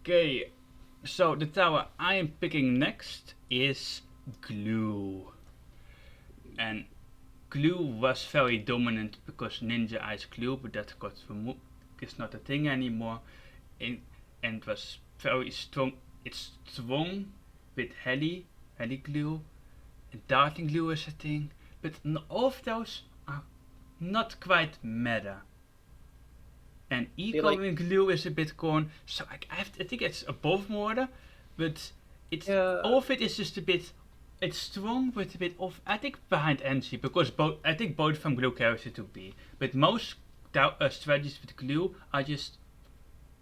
Okay, so the tower I am picking next is glue. And glue was very dominant because Ninja Ice glue, but that got removed. It's not a thing anymore. And it was very strong. It's strong with Heli glue, and Dartling glue is a thing. But all of those are not quite meta. And eco glue is a bit gone, so I think it's above Mortar, but it's all of it is just a bit. It's strong, but a bit off. I think behind Engi because I think both from glue carries it to B. But most strategies with glue are just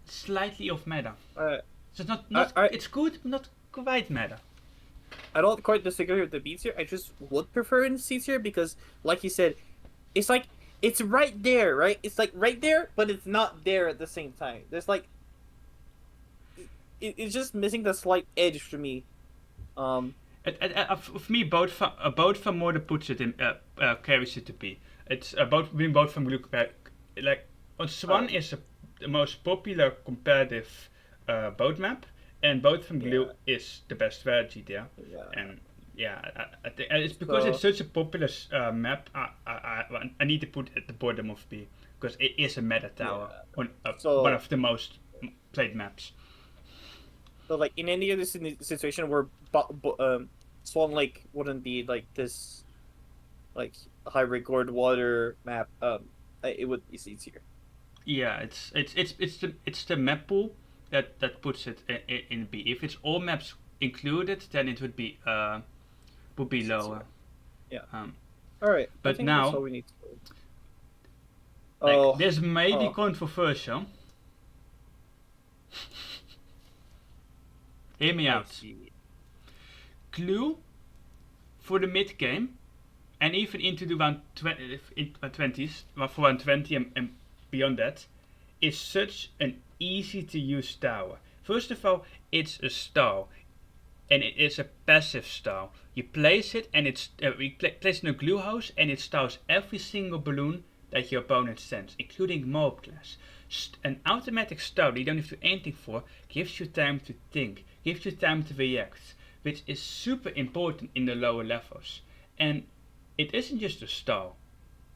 slightly off meta. So it's not it's good, but not quite meta. I don't quite disagree with the B tier. I just would prefer in C tier because, like you said, it's like it's right there, right? It's like right there, but it's not there at the same time. There's like it's just missing the slight edge for me. For me, both from Mortar puts it in carries it to B. It's both from glue. Like on Swan is the most popular competitive boat map, and both from glue is the best strategy there. And I think it's because it's such a popular map. I need to put it at the bottom of B because it is a meta tower on one of the most played maps. So like in any other situation where Swan Lake wouldn't be like this, like high record water map, it would be C tier. Yeah, it's the map pool that puts it in B. If it's all maps included, then it would be lower. Yeah. All right. But I think now, that's all we need to this may be controversial. Hear me out. Glue for the mid game, and even into the round 20s, for round 20 and beyond that, is such an easy to use tower. First of all, it's a style, and it is a passive style. You place it, and it's placed in a glue house, and it styles every single balloon that your opponent sends, including mob class. An automatic style that you don't have to do anything for gives you time to think, gives you time to react, which is super important in the lower levels. And it isn't just a style.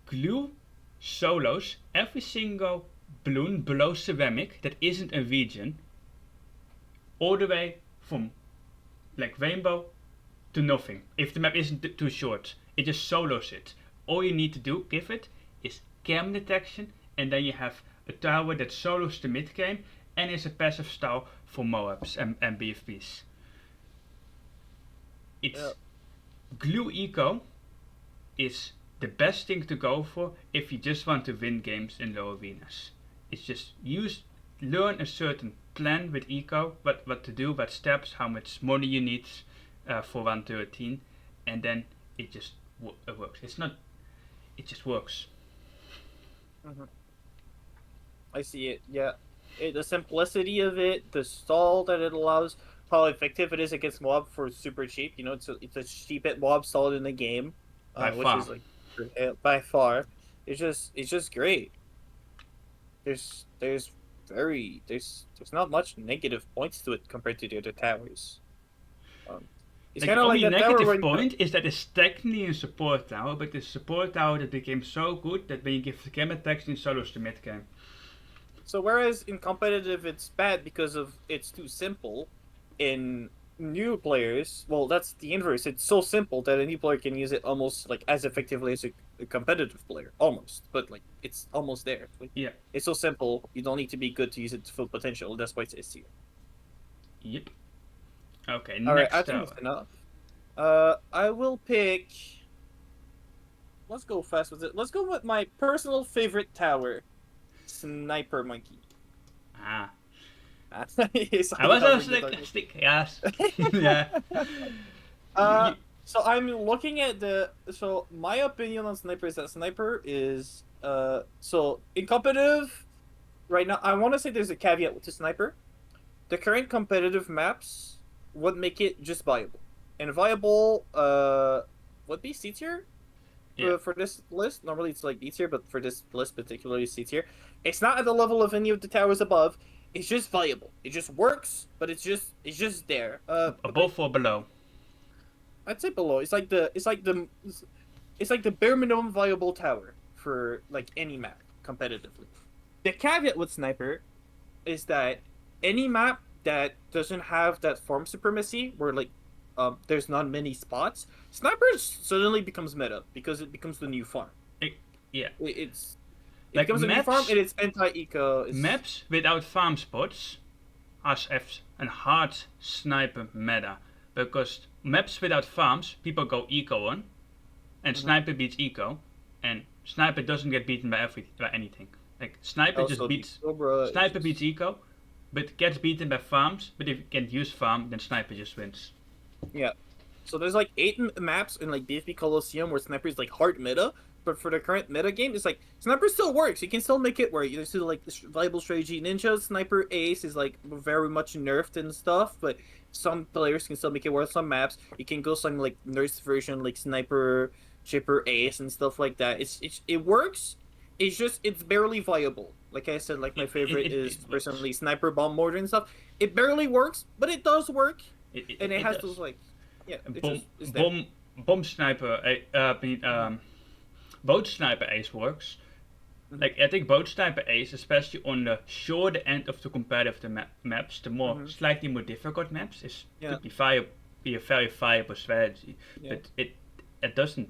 Glue solos every single balloon below ceramic that isn't a region, all the way from like rainbow to nothing. If the map isn't too short, it just solos it. All you need to do, give it, is cam detection, and then you have a tower that solos the mid game and is a passive style for Moabs and BFBs. It's glue eco is the best thing to go for if you just want to win games in low arenas. It's just learn a certain plan with eco, what to do, what steps, how much money you need for 113, and then it just works. It just works. Mm-hmm. I see it. Yeah, the simplicity of it, the stall that it allows, how effective it is against mob for super cheap. You know, it's a cheap hit mob stall in the game, which is like by far. It's just great. There's not much negative points to it compared to the other towers. It's like, kind of like the that negative point is that it's technically a support tower, but the support tower that became so good that when you give the game attacks in solos to mid game. So whereas in competitive it's bad because of it's too simple, in new players, well, that's the inverse. It's so simple that a new player can use it almost like as effectively as a competitive player, almost. But like it's almost there. Like, yeah, it's so simple. You don't need to be good to use it to full potential. That's why it's S tier. Yep. Okay. All right, next I think it's enough. I will pick. Let's go fast with it. Let's go with my personal favorite tower, Sniper Monkey. Ah. Yes, I was also stick. Yes. Yeah. So I'm looking at so my opinion on Sniper is that Sniper is so in competitive right now. I want to say there's a caveat to Sniper. The current competitive maps would make it just viable, and viable would be C tier. For this list, normally it's like B tier, but for this list particularly C tier. It's not at the level of any of the towers above. it's just viable. It just works, but it's just there. Above or below? I'd say below. It's like the bare minimum viable tower for like any map competitively. The caveat with sniper is that any map that doesn't have that farm supremacy, where like there's not many spots, sniper suddenly becomes meta because it becomes the new farm. Yeah. It becomes a new farm and it's anti-eco. Maps without farm spots have a hard sniper meta, because maps without farms, people go eco on, and sniper beats eco, and sniper doesn't get beaten by anything. Like sniper Also, just beats Cobra sniper beats eco, but gets beaten by farms. But if you can't use farm, then sniper just wins. Yeah. So there's like 8 maps in like BFB Colosseum where sniper is like hard meta, but for the current meta game, it's like sniper still works. You can still make it work. There's still like this viable strategy. Ninja sniper ace is like very much nerfed and stuff, but some players can still make it work. Some maps you can go some like nerfed version like sniper chipper ace and stuff like that. It works. It's barely viable. Like I said, like my favorite is personally sniper bomb mortar and stuff. It barely works, but it does work, and it has does. those like yeah. Bomb sniper. Both sniper ace works. Like I think both sniper ace, especially on the shorter end of the competitive maps, the more slightly more difficult maps, could be a very viable strategy. Yeah. But it doesn't.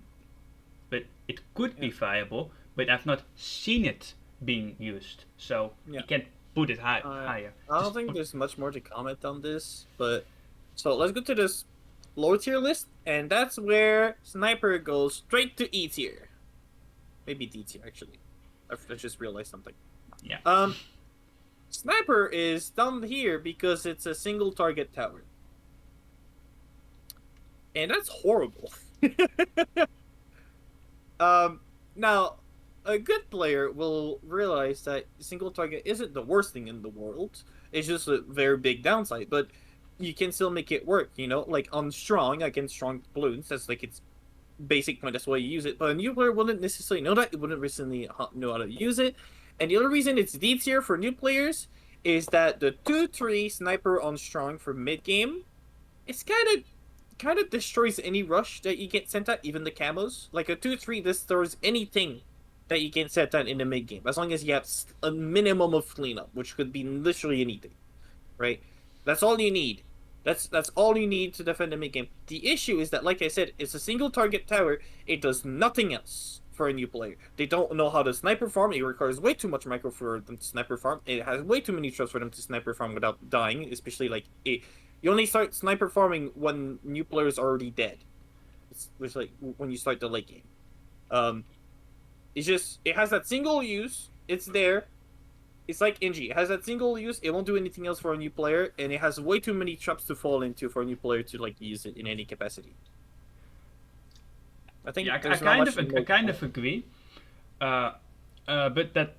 But it could be viable, but I've not seen it being used, so you can't put it higher. I don't think there's much more to comment on this, but so let's go to this lower tier list, and that's where sniper goes straight to E tier. Maybe D tier actually. I just realized something. Yeah. Sniper is down here because it's a single target tower. And that's horrible. Now, a good player will realize that single target isn't the worst thing in the world. It's just a very big downside, but you can still make it work, you know? Like on strong, against strong balloons, that's like its basic point, that's why you use it. But a new player wouldn't necessarily know that, it wouldn't recently know how to use it. And the other reason it's D tier for new players is that the 2-3 sniper on strong for mid game, it's kind of destroys any rush that you get sent at, even the camos. Like a 2-3 destroys anything that you can set at in the mid game, as long as you have a minimum of cleanup, which could be literally anything, right? That's all you need. That's all you need to defend the mid game. The issue is that, like I said, it's a single target tower. It does nothing else for a new player. They don't know how to sniper farm. It requires way too much micro for them to sniper farm. It has way too many traps for them to sniper farm without dying, especially like you only start sniper farming when new players are already dead. It's like when you start the late game. It has that single use. It's there. It's like Engi. It has that single use. It won't do anything else for a new player, and it has way too many traps to fall into for a new player to like use it in any capacity. I think I kind of agree. But that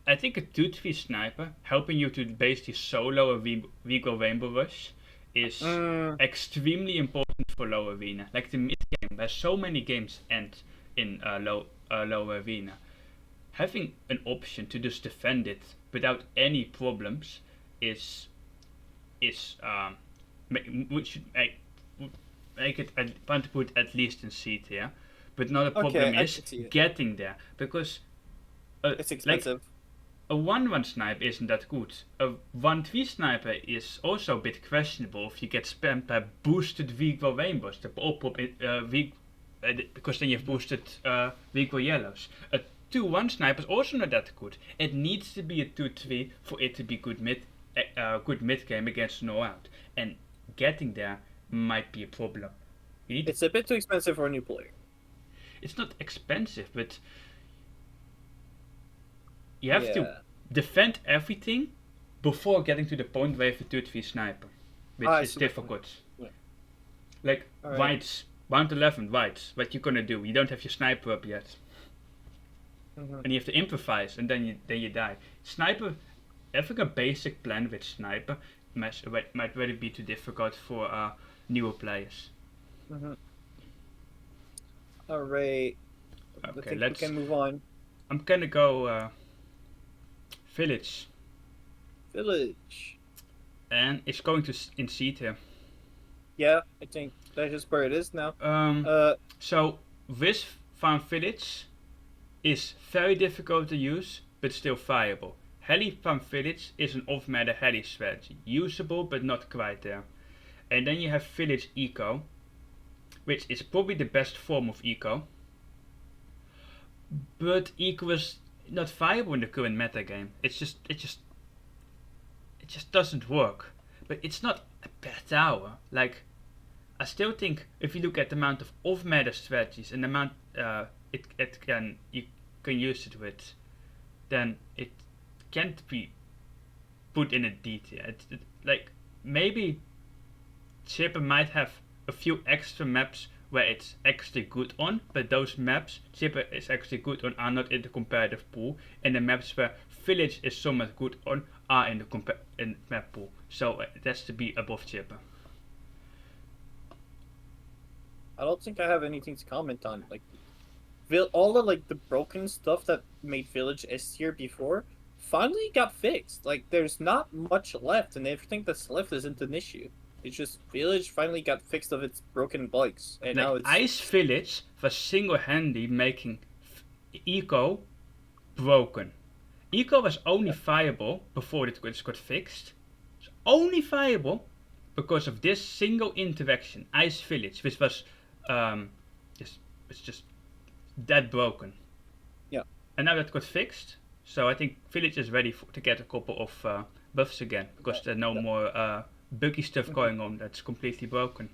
I think a 2-3 sniper helping you to basically solo a Vigo Rainbow Rush is extremely important for low arena. Like the mid game, where so many games end in low arena. Having an option to just defend it without any problems is which should make it. I want to put at least in C tier, but another problem is getting there, because it's expensive. Like, a 1-1 sniper isn't that good. A 1-3 sniper is also a bit questionable if you get spammed by boosted Vigo Rainbows. The pop because then you've boosted Vigo Yellows. A 2-1 sniper is also not that good. It needs to be a 2-3 for it to be good mid game against no out. And getting there might be a problem. It's a bit too expensive for a new player. It's not expensive, but you have to defend everything before getting to the point where you have a 2-3 sniper, which is difficult. Yeah. Like whites, round 11 whites, what you gonna do? You don't have your sniper up yet. And you have to improvise, and then you die. Sniper, having a basic plan with sniper might really be too difficult for newer players. Alright. Okay, we can move on. I'm gonna go village. village. And it's going to in seed here. Yeah, I think that is where it is now. So this farm village is very difficult to use, but still viable. Heli farm village is an off-meta Heli strategy, usable but not quite there. And then you have village eco, which is probably the best form of eco. But eco is not viable in the current meta game. It just doesn't work. But it's not a bad tower. Like, I still think if you look at the amount of off-meta strategies and the amount you can use it with, then it can't be put in a D tier. Like, maybe Chipper might have a few extra maps where it's actually good on, but those maps Chipper is actually good on are not in the competitive pool, and the maps where Village is somewhat good on are in the map pool. So it has to be above Chipper. I don't think I have anything to comment on. Like, all the the broken stuff that made Village S tier before finally got fixed. Like, there's not much left, and everything that's left isn't an issue. It's just Village finally got fixed of its broken bugs, and now it's Ice Village was single-handedly making eco broken. Eco was only viable before it got fixed. It's only viable because of this single interaction, Ice Village, which was just that broken. Yeah. And now that got fixed, so I think Village is ready to get a couple of buffs again, because there's no more buggy stuff going on that's completely broken.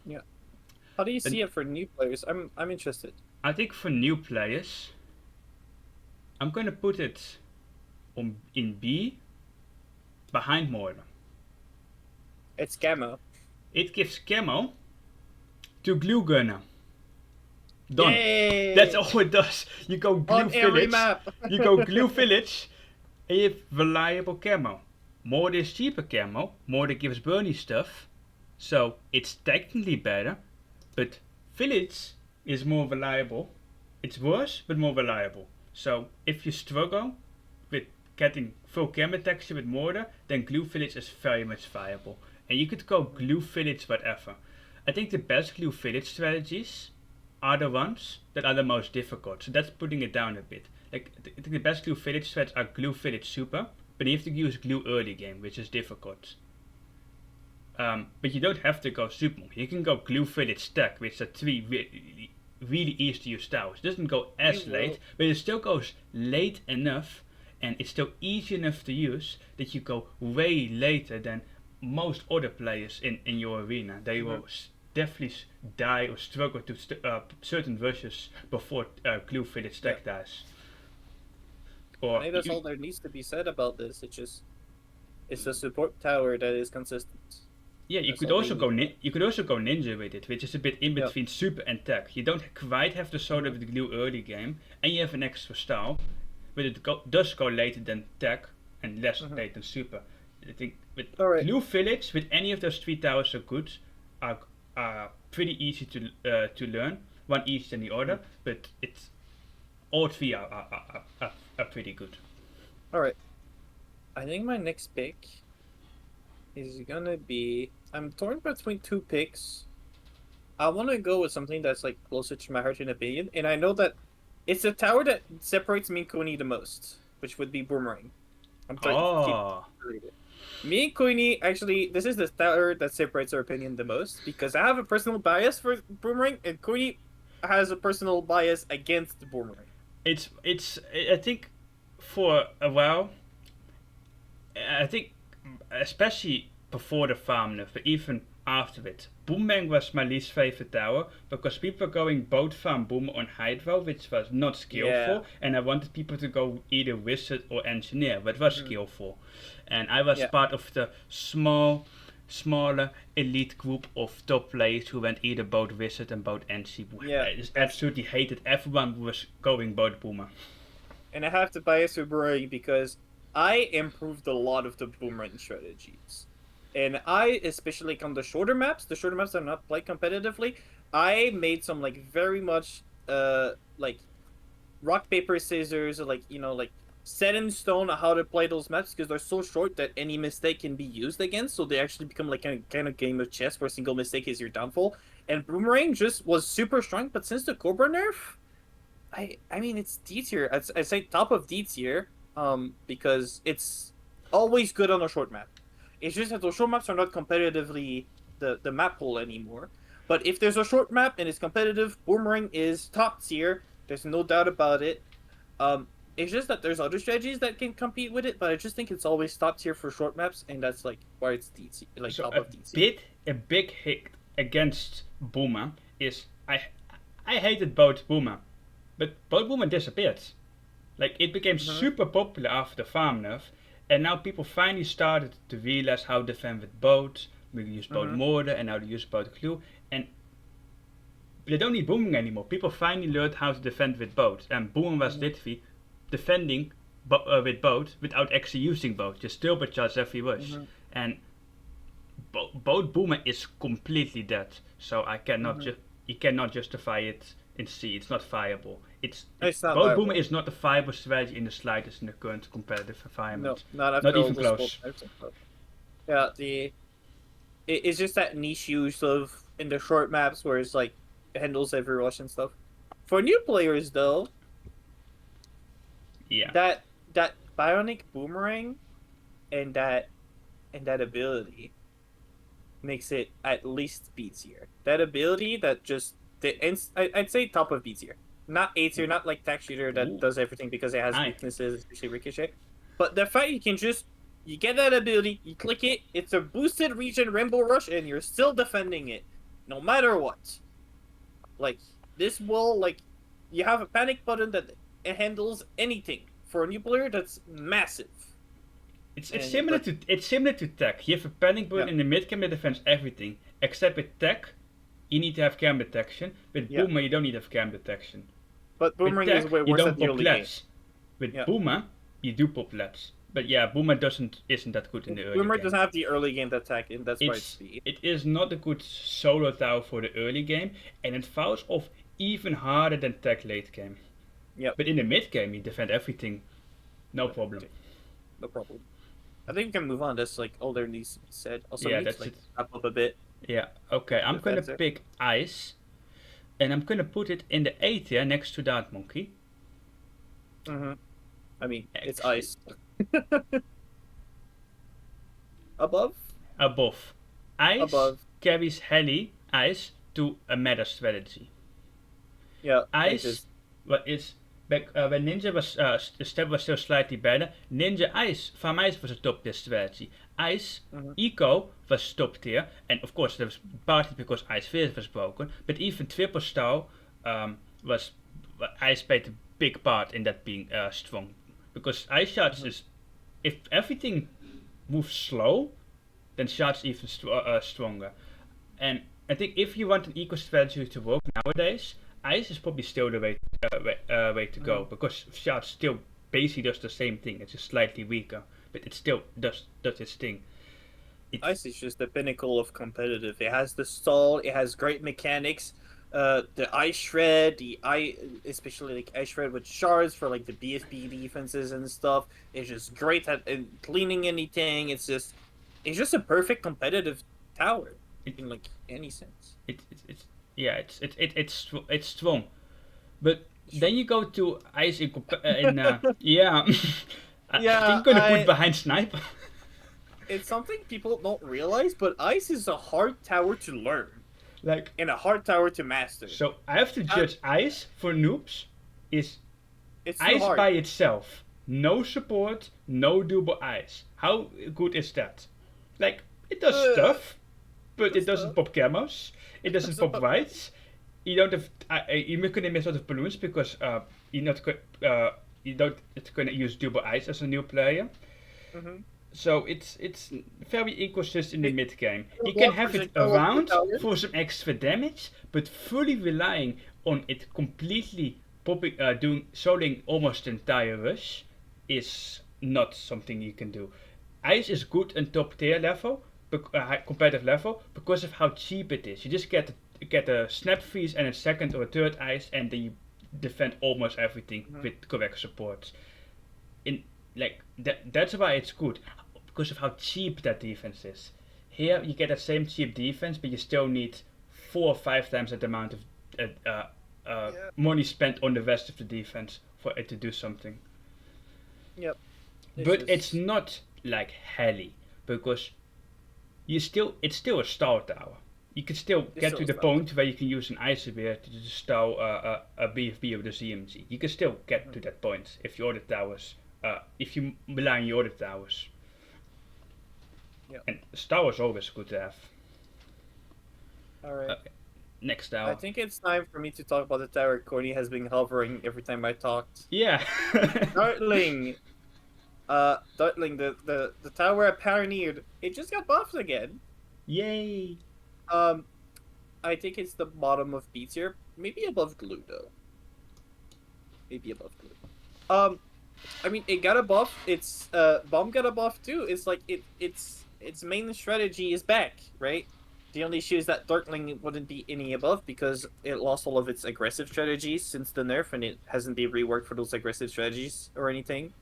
Yeah. How do you see it for new players? I'm interested. I think for new players, I'm gonna put it in B behind Mortar. It's camo. It gives camo to Glue Gunner. Done. Yay! That's all it does. You go Glue on Village. Every map. You go Glue Village, and you have reliable camo. Mortar is cheaper camo. Mortar gives burny stuff, so it's technically better. But Village is more reliable. It's worse, but more reliable. So if you struggle with getting full camo texture with Mortar, then Glue Village is very much viable. And you could go Glue Village whatever. I think the best Glue Village strategies are the ones that are the most difficult. So that's putting it down a bit. Like, I think the best Glue Village strategies are Glue Village Super, but you have to use Glue early game, which is difficult. But you don't have to go Super. You can go Glue Village Tack, which are three really easy to use towers. It doesn't go as late, but it still goes late enough, and it's still easy enough to use that you go way later than most other players in your arena. They will definitely die or struggle to certain versions before Glue Village Tack dies. I think that's all there needs to be said about this. It's a support tower that is consistent. Yeah, you could also go ninja with it, which is a bit in between super and Tack. You don't quite have the soda with the Glue early game, and you have an extra style, but it does go later than Tack and less late than super. I think with Glue Village, with any of those three towers are good, are pretty easy to learn. One each than the other, but it's all three are pretty good. Alright. I think my next pick is gonna be... I'm torn between two picks. I want to go with something that's like closer to my heart and opinion, and I know that it's the tower that separates me and Kuni the most, which would be Boomerang. I'm trying to keep me and Kuni, actually, this is the tower that separates our opinion the most, because I have a personal bias for Boomerang, and Kuni has a personal bias against the Boomerang. I think for a while, I think especially before the farm nerf, but even after it, Boomerang was my least favorite tower, because people were going both farm Boomer on Hydro, which was not skillful, and I wanted people to go either Wizard or Engineer, but was skillful. And I was part of the smaller elite group of top players who went either both Wizard and both Engi. I just absolutely hated everyone who was going both Boomer. And I have to bias Boomerang because I improved a lot of the Boomerang strategies. And I, especially on the shorter maps that are not played competitively, I made some like very much like rock, paper, scissors, or like, you know, like set in stone how to play those maps because they're so short that any mistake can be used against. So they actually become like a kind of game of chess where a single mistake is your downfall. And Boomerang just was super strong, but since the Cobra nerf, I mean it's D tier. I'd say top of D tier. Because it's always good on a short map. It's just that those short maps are not competitively the map pool anymore. But if there's a short map and it's competitive, Boomerang is top tier. There's no doubt about it. It's just that there's other strategies that can compete with it, but I just think it's always top tier for short maps, and that's like why it's D tier, like So top of D tier. a big hit against Boomer is I hated both Boomer, but both Boomer disappeared. Like it became super popular after the farm nerf, and now people finally started to realize how to defend with boats. We use both Mortar and now they use both glue, and they don't need Boomerang anymore. People finally learned how to defend with boats, and Boomerang was literally defending with boat without actually using boat, just turbocharge every rush. And boat Boomerang is completely dead, so I cannot you cannot justify it in C. It's not viable. It's not boat viable. Boomerang is not a viable strategy in the slightest in the current competitive environment. No, not after Not all even those close. full types of stuff. Yeah, it's just that niche use of in the short maps where it's like it handles every rush and stuff. For new players though, Yeah. that bionic boomerang and that ability makes it at least B tier. That ability that just I'd say top of B tier. Not A tier, not like Tack Shooter that does everything because it has Aye. weaknesses, especially Ricochet. But the fact you can just you get that ability, you click it, it's a boosted region Rainbow Rush, and you're still defending it, no matter what. Like this will like you have a panic button that it handles anything. For a new player, that's massive. It's similar to Tack. You have a panic button in the mid game that defends everything. Except with Tack, you need to have cam detection. With Boomer, you don't need to have cam detection. But Boomerang is way worse at the early game. With Boomer, you do pop lets. But yeah, Boomer isn't that good in the early Boomer game. doesn't have the early game attack, and that's why it's speed. It is not a good solo tower for the early game, and it fouls off even harder than Tack late game. Yep. But in the mid game, you defend everything, no problem. No problem. I think we can move on. That's like all there needs to be said. Also, Yeah, needs that's to, like, it. wrap up a bit. Yeah, okay, I'm gonna pick Ice, and I'm gonna put it in the A tier next to Dart Monkey. I mean, it's Ice. Above? Above. Ice Above. carries Heli, Ice, to a meta strategy. Yeah. Ice, back when Ninja was the step was still slightly better. Ninja Ice from Ice was a top tier strategy. Ice Eco was top tier, and of course that was partly because Ice Fierce was broken. But even Triple Style was Ice played a big part in that being strong, because Ice Shards is if everything moves slow, then Shards even stronger. And I think if you want an eco strategy to work nowadays, Ice is probably still the way to go, because Shards still basically does the same thing. It's just slightly weaker, but it still does its thing. Ice is just the pinnacle of competitive. It has the stall. It has great mechanics. The Ice Shred, especially like Ice Shred with shards for like the BFB defenses and stuff. It's just great at cleaning anything. It's just a perfect competitive tower in like any sense. It's strong, but then you go to Ice I think I'm gonna put behind Sniper. It's something people don't realize, but Ice is a hard tower to learn. Like, and a hard tower to master. So I have to judge Ice for noobs. It's Ice hard. by itself. No support, no double Ice. How good is that? Like, it does stuff, but it doesn't pop camos. It doesn't pop whites. You don't have. You're gonna miss out of balloons because you're not. You don't. It's gonna use double Ice as a new player. So it's very inconsistent in the mid game. You can have it around for some extra damage, but fully relying on it completely popping, soloing almost the entire rush is not something you can do. Ice is good in top tier level, competitive level, because of how cheap it is. You just get a snap freeze and a second or a third Ice, and then you defend almost everything with correct support. in like that's why it's good because of how cheap that defense is. Here you get that same cheap defense, but you still need 4 or 5 times that amount of money spent on the rest of the defense for it to do something. Yep. It's not like Heli because it's still a stall tower. You can still get to the point where you can use an Icebear to stall a BFB with a CMG. You can still get to that point if you order towers. If you rely on your other towers. Yeah. And tower is always good to have. Alright. Next tower. I think it's time for me to talk about the tower Corny has been hovering every time I talked. Yeah. Dartling. Dartling, the tower I pioneered, it just got buffed again. Yay. I think it's the bottom of B tier. Maybe above Glue though. Maybe above Glue. I mean, it got a buff. It's Bomb got a buff too. It's like its main strategy is back, right? The only issue is that Dartling wouldn't be any above because it lost all of its aggressive strategies since the nerf, and it hasn't been reworked for those aggressive strategies or anything.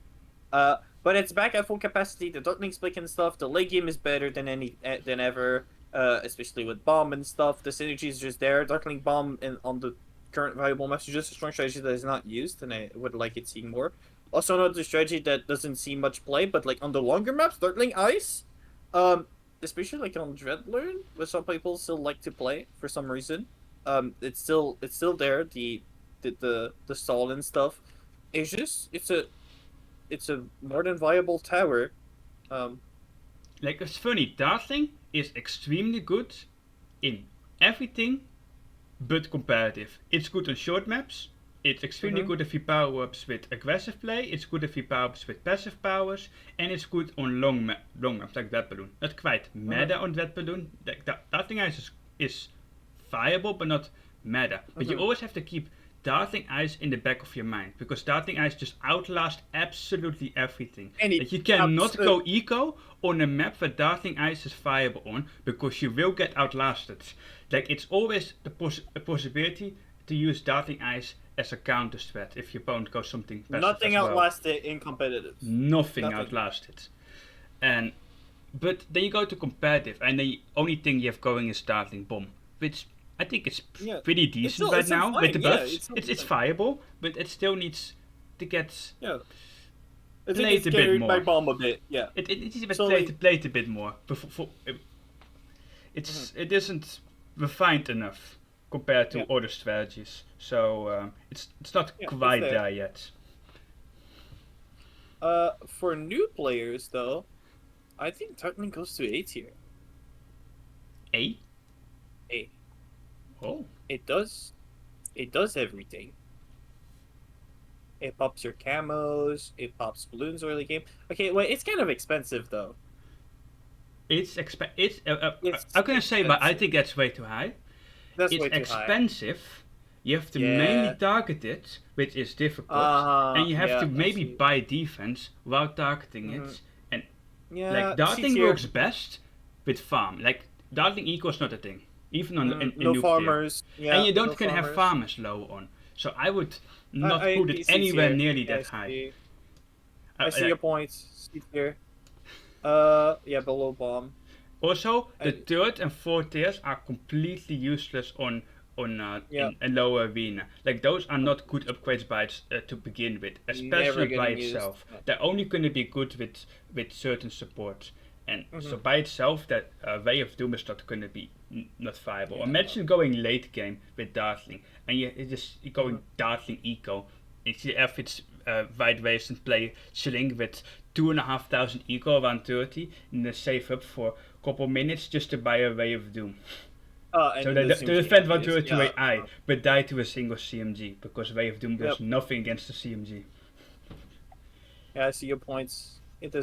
But it's back at full capacity. The Dartling split and stuff. The late game is better than ever, especially with Bomb and stuff. The synergy is just there. Dartling Bomb on the current valuable maps is just a strong strategy that is not used, and I would like it seeing more. Also, another strategy that doesn't see much play, but like on the longer maps, Dartling Ice, especially like on Dreadloon, which some people still like to play for some reason. It's still there. The stall and stuff. It's a more than viable tower. Like it's funny, Dartling is extremely good in everything but competitive. It's good on short maps. It's extremely good if you power ups with aggressive play. It's good if you power ups with passive powers, and it's good on long maps like Red Balloon. Not quite meta on Red Balloon. Dartling Ice is viable, but not meta. But you always have to keep Dartling Ice in the back of your mind because Dartling Ice just outlasts absolutely everything. Like you cannot go eco on a map where Dartling Ice is viable on because you will get outlasted. Like it's always a possibility to use Dartling Ice as a counter threat if your opponent goes something passive. Nothing outlasted in competitive. Nothing outlasted. But then you go to competitive, and the only thing you have going is Dartling Bomb, which I think is pretty decent right now with the buffs. It's viable, but it still needs to get played a bit more. By Bomb a bit, yeah. It needs to be played a bit more. It isn't refined enough compared to other strategies, so it's not quite there yet. For new players though, I think Dartling goes to A tier. A. Oh. It does everything. It pops your camos. It pops balloons early game. Okay, wait, it's kind of expensive though. I'm gonna say, but I think that's way too high. That's it's way too expensive. High. You have to mainly target it, which is difficult, and you have to maybe buy defense while targeting it. And like Dartling works best with farm. Like Dartling eco is not a thing, even on in no noob farmers. Tier. And you don't have farmers low on, so I would not put it anywhere nearly that high. I see your points. C tier. Below Bomb. Also, the third and fourth tiers are completely useless in a lower arena. Like those are not good upgrades to begin with, especially by itself. They're only going to be good with certain support, and so by itself, that Way of Doom is not going to be not viable. Imagine going late game with Dartling, and you're going Dartling eco. If it's wide waist and play Sling with 2,500 eco around 30, and then save up for couple minutes just to buy a Way of Doom. So they defend 130 to AI, but die to a single CMG because Way of Doom does nothing against the CMG. Yeah, I see your points. It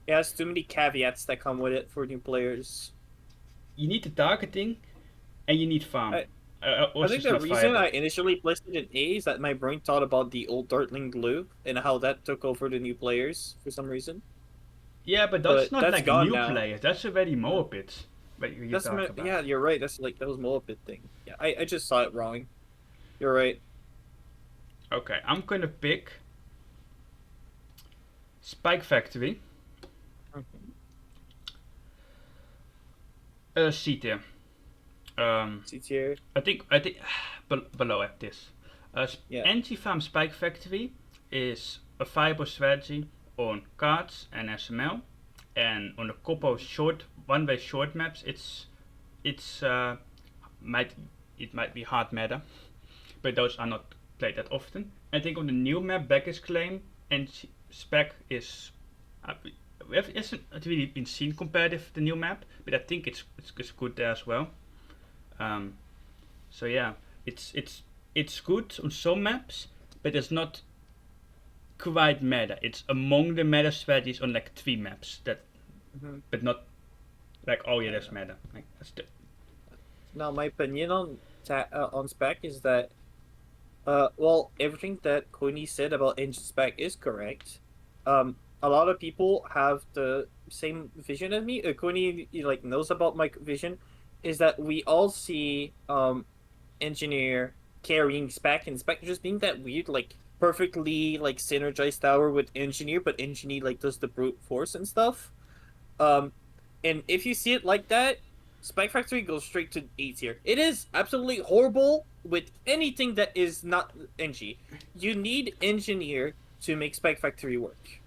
has too many caveats that come with it for new players. You need the targeting, and you need farm. I think the reason I initially placed it in A is that my brain thought about the old Dartling Glue and how that took over the new players for some reason. Yeah, but that's not like a new player. That's already Moabit. Yeah, you're right. That was Moabit thing. Yeah, I just saw it wrong. You're right. Okay, I'm gonna pick Spike Factory. C tier. C tier. I think below at this. Engi Farm Spike Factory is a viable strategy on cards and SML, and on a couple of one-way short maps. It might be hard meta, but those are not played that often. I think on the new map Beckett's Claim and Spac is it hasn't really been seen competitive the new map, but I think it's good there as well. So yeah, it's good on some maps, but it's not quite meta. It's among the meta strategies on like 3 maps that, but not like that's meta. Like that's the. Now my opinion on Spac is that, everything that Cooney said about Engi Spac is correct. A lot of people have the same vision as me. Cooney knows about my vision, is that we all see Engineer carrying Spac, and Spac just being that weird perfectly synergized tower with Engineer, but Engineer does the brute force and stuff. And if you see it like that, Spike Factory goes straight to A tier. It is absolutely horrible with anything that is not Engi. You need Engineer to make Spike Factory work.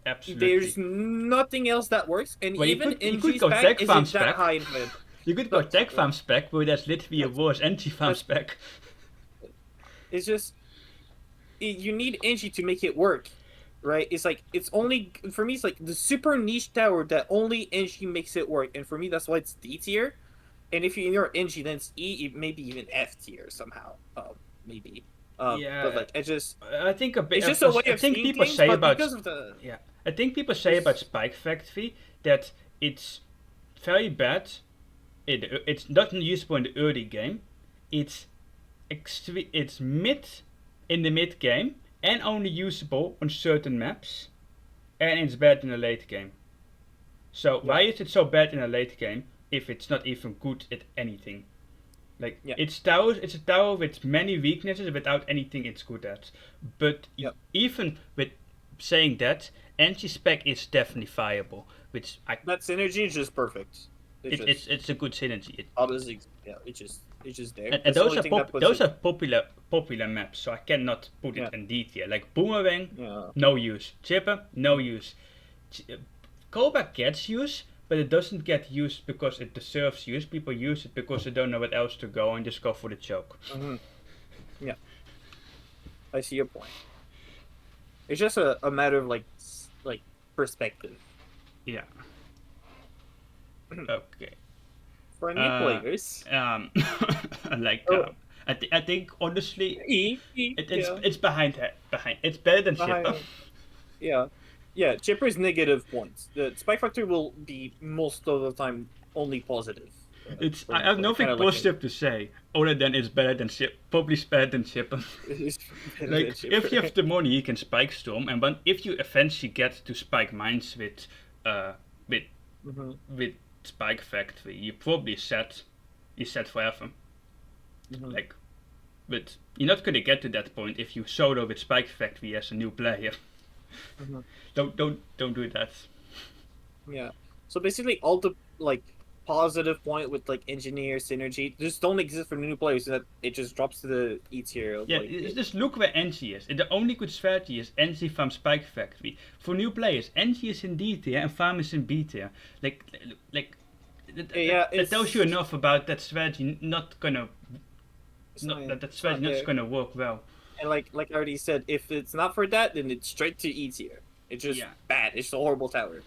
Absolutely. There's nothing else that works, and even Engi Spec isn't that high in mid. You could go Tech Farm Spec, but that's literally a worse Engi Farm Spec. It's just you need Engi to make it work, right? It's only for me. It's the super niche tower that only Engi makes it work, and for me that's why it's D tier. And if you're Engi, then it's E, maybe even F tier somehow, maybe. But I think a bit. It's just a way of seeing people things, say but about because of the I think people say about Spike Factory that it's very bad. It's not usable in the early game. It's mid in the mid game and only usable on certain maps, and it's bad in the late game. So why is it so bad in the late game if it's not even good at anything? It's a tower with many weaknesses without anything it's good at. But even with saying that, Engi Spec is definitely viable. That synergy is just perfect. It's a good synergy. It's just there. And those are popular maps, so I cannot put it in D tier. Like Boomerang, no use. Chipper, no use. Cobra gets use, but it doesn't get used because it deserves use. People use it because they don't know what else to go and just go for the choke. Yeah, I see your point. It's just a matter of perspective. Yeah. Okay. For new players, I think honestly, it's behind. It's better than Chipper. Yeah. Chipper is negative points. The Spike Factory will be most of the time only positive. I have nothing positive to say other than it's better than Chipper. Probably better than Chipper. If you have the money, you can Spike Storm, and if you eventually get to Spike Mines with Spike Factory, you probably set forever. But you're not gonna get to that point if you solo with Spike Factory as a new player. Don't do that. Yeah. So basically, all the positive point with Engineer synergy just don't exist for new players. That it just drops to the E tier. Just look where Engi is. The only good strategy is Engi Farm Spike Factory. For new players, Engi is in D tier and Farm is in B tier. That tells you enough about that strategy not gonna work well. And like I already said, if it's not for that, then it's straight to E tier. It's just bad. It's a horrible tower.